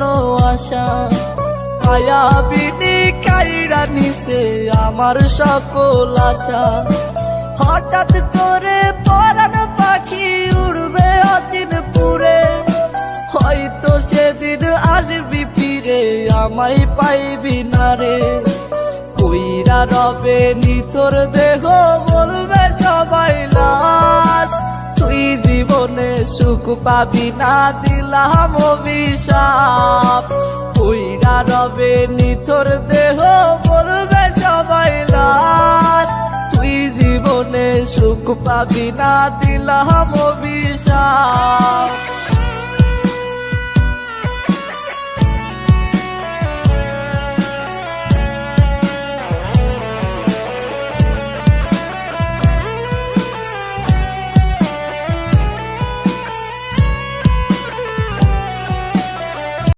কোনো আশা। মায়া বিনি কাইরা নিছে আমার সকল আশা। হঠাৎ করে পরাণ পাখি উড়বে অচিন পুরে, হয়তো সেদিন আসবি ফিরে আমায় পাইবি না রে। কইরা রবে নিথর দেহ বলবে সবাই লাশ, তুই জীবনে সুখ পাবি না দিলাম অভিশাপ। কইরা রবে নিথর দেহ বলবে সবাই লাশ, তুই জীবনে সুখ পাবি না দিলাম অভিশাপ।